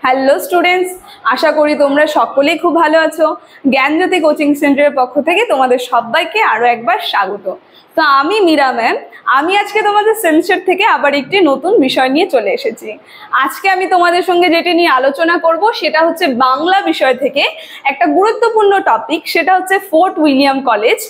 Hello students, আশা করি তোমরা সকলেই খুব ভালো আছো। জ্ঞানজ্যোতি কোচিং সেন্টারের পক্ষ থেকে তোমাদের সবাইকে আরো একবার স্বাগত। তো আমি মীরা ম্যাম, আমি আজকে তোমাদের সেন্সার থেকে আবার একটি নতুন বিষয় নিয়ে চলে এসেছি। আজকে আমি তোমাদের সঙ্গে যেটি নিয়ে আলোচনা করব সেটা হচ্ছে বাংলা বিষয় থেকে একটা গুরুত্বপূর্ণ টপিক, সেটা হচ্ছে ফোর্ট উইলিয়াম কলেজ।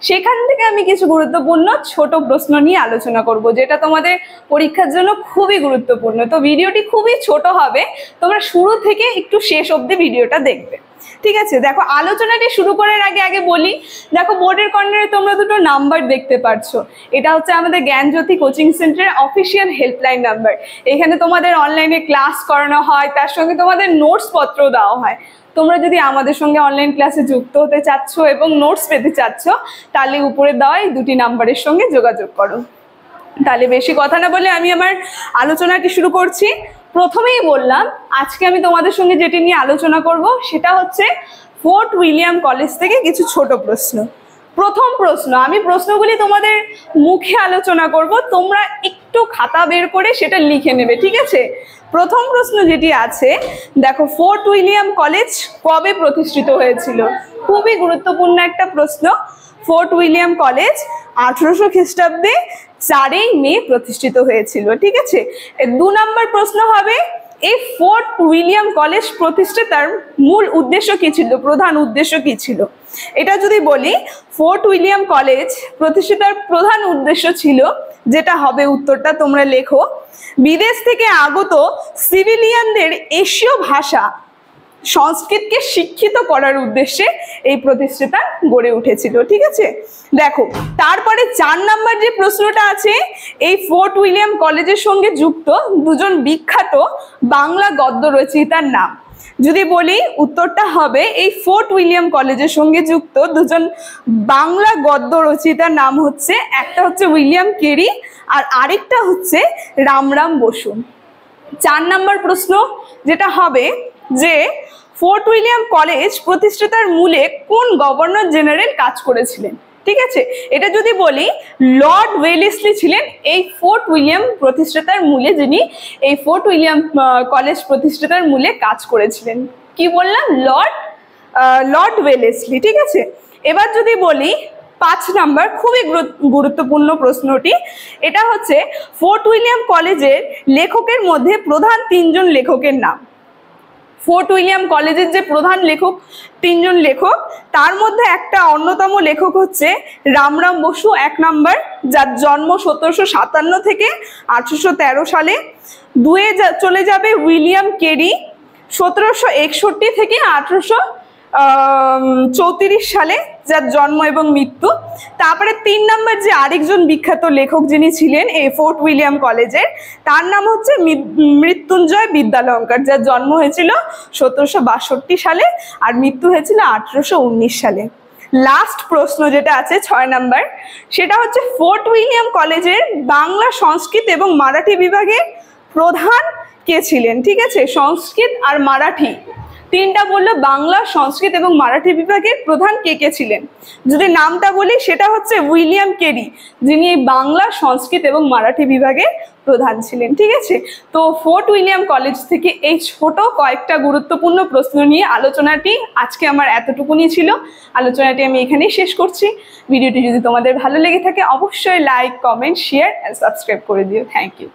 সেখান থেকে আমি কিছু গুরুত্বপূর্ণ ছোট প্রশ্ন নিয়ে আলোচনা করব, যেটা তোমাদের পরীক্ষার জন্য খুবই গুরুত্বপূর্ণ। তো ভিডিওটি খুবই ছোট হবে, তোমরা শুরু থেকে একটু শেষ অবধি ভিডিওটা দেখবে, ঠিক আছে? দেখো, আলোচনাটি শুরু করার আগে বলি, দেখো বোর্ডের কর্নারে তোমরা দুটো নাম্বার দেখতে পাচ্ছ। এটা হচ্ছে আমাদের জ্ঞানজ্যোতি কোচিং সেন্টারের অফিসিয়াল হেল্পলাইন নাম্বার। এখানে তোমাদের অনলাইনে ক্লাস করানো হয়, তার সঙ্গে তোমাদের নোটস পত্র দেওয়া হয়। তোমরা যদি আমাদের সঙ্গে অনলাইন ক্লাসে যুক্ত হতে চাচ্ছ এবং নোটস পেতে চাচ্ছ, তাহলে উপরে দেওয়া এই দুটি নাম্বারের সঙ্গে যোগাযোগ করো। তাহলে বেশি কথা না বলে আমি আমার আলোচনাটি শুরু করছি। প্রথমেই বললাম, আজকে আমি তোমাদের সঙ্গে যেটি নিয়ে আলোচনা করব সেটা হচ্ছে ফোর্ট উইলিয়াম কলেজ থেকে কিছু ছোট প্রশ্ন। প্রথম প্রশ্ন, আমি প্রশ্নগুলি তোমাদের মুখে আলোচনা করব, তোমরা একটু খাতা বের করে সেটা লিখে নেবে, ঠিক আছে? প্রথম প্রশ্ন যেটি আছে, দেখো, ফোর্ট উইলিয়াম কলেজ কবে প্রতিষ্ঠিত হয়েছিল? খুবই গুরুত্বপূর্ণ একটা প্রশ্ন। ফোর্ট উইলিয়াম কলেজ 1800 খ্রিস্টাব্দে 4ই মে প্রতিষ্ঠিত হয়েছিল, ঠিক আছে? 2 নম্বর প্রশ্ন হবে, এই ফোর্ট উইলিয়াম কলেজ প্রতিষ্ঠাতার মূল উদ্দেশ্য কি ছিল, প্রধান উদ্দেশ্য কি ছিল? এটা যদি বলি, ফোর্ট উইলিয়াম কলেজ প্রতিষ্ঠাতার প্রধান উদ্দেশ্য ছিল, যেটা হবে উত্তরটা তোমরা লেখো, বিদেশ থেকে আগত সিভিলিয়ানদের এশীয় ভাষা সংস্কৃতকে শিক্ষিত করার উদ্দেশ্যে এই প্রতিষ্ঠাতা গড়ে উঠেছিল, ঠিক আছে? দেখো, তারপরে 4 নম্বর যে প্রশ্নটা আছে, এই ফোর্ট উইলিয়াম কলেজের সঙ্গে যুক্ত দুজন বিখ্যাত বাংলা গদ্য রচয়িতার নাম। যদি বলি, উত্তরটা হবে, এই ফোর্ট উইলিয়াম কলেজের সঙ্গে যুক্ত দুজন বাংলা গদ্য রচয়িতার নাম হচ্ছে, একটা হচ্ছে উইলিয়াম কেরি আর আরেকটা হচ্ছে রামরাম বসু। 4 নম্বর প্রশ্ন যেটা হবে যে, ফোর্ট উইলিয়াম কলেজ প্রতিষ্ঠাতার মূলে কোন গভর্নর জেনারেল কাজ করেছিলেন? ঠিক আছে, এটা যদি বলি, লর্ড ওয়েলেসলি ছিলেন এই ফোর্ট উইলিয়াম প্রতিষ্ঠাতার মূলে, যিনি এই ফোর্ট উইলিয়াম কলেজ প্রতিষ্ঠাতার মূলে কাজ করেছিলেন। কি বললাম? লর্ড ওয়েলেসলি, ঠিক আছে? এবার যদি বলি 5 নাম্বার, খুবই গুরুত্বপূর্ণ প্রশ্নটি, এটা হচ্ছে ফোর্ট উইলিয়াম কলেজের লেখকের মধ্যে প্রধান 3 জন লেখকের নাম। ফোর্ট উইলিয়াম কলেজের যে প্রধান লেখক 3 জন লেখক, তার মধ্যে একটা অন্যতম লেখক হচ্ছে রামরাম বসু, 1 নাম্বার, যার জন্ম 1757 থেকে 1813 সালে। 2-এ চলে যাবে উইলিয়াম কেরি, 1761 থেকে 1834 সালে, যার জন্ম এবং মৃত্যু। তারপরে 3 নম্বর যে আরেকজন বিখ্যাত লেখক যিনি ছিলেন এই ফোর্ট উইলিয়াম কলেজের, তার নাম হচ্ছে মৃত্যুঞ্জয় বিদ্যালঙ্কার, যার জন্ম হয়েছিল 1762 সালে আর মৃত্যু হয়েছিল 1819 সালে। লাস্ট প্রশ্ন যেটা আছে 6 নাম্বার, সেটা হচ্ছে ফোর্ট উইলিয়াম কলেজের বাংলা, সংস্কৃত এবং মারাঠি বিভাগের প্রধান কে ছিলেন? ঠিক আছে, সংস্কৃত আর মারাঠি 3টা বললো, বাংলা, সংস্কৃত এবং মারাঠি বিভাগের প্রধান কে কে ছিলেন? যদি নামটা বলি, সেটা হচ্ছে উইলিয়াম কেরি, যিনি এই বাংলা, সংস্কৃত এবং মারাঠি বিভাগের প্রধান ছিলেন, ঠিক আছে? তো ফোর্ট উইলিয়াম কলেজ থেকে এই ছোট কয়েকটা গুরুত্বপূর্ণ প্রশ্ন নিয়ে আলোচনাটি আজকে আমার এতটুকুনি ছিল। আলোচনাটি আমি এখানেই শেষ করছি। ভিডিওটি যদি তোমাদের ভালো লেগে থাকে, অবশ্যই like, comment, share and subscribe করে দিও। Thank you.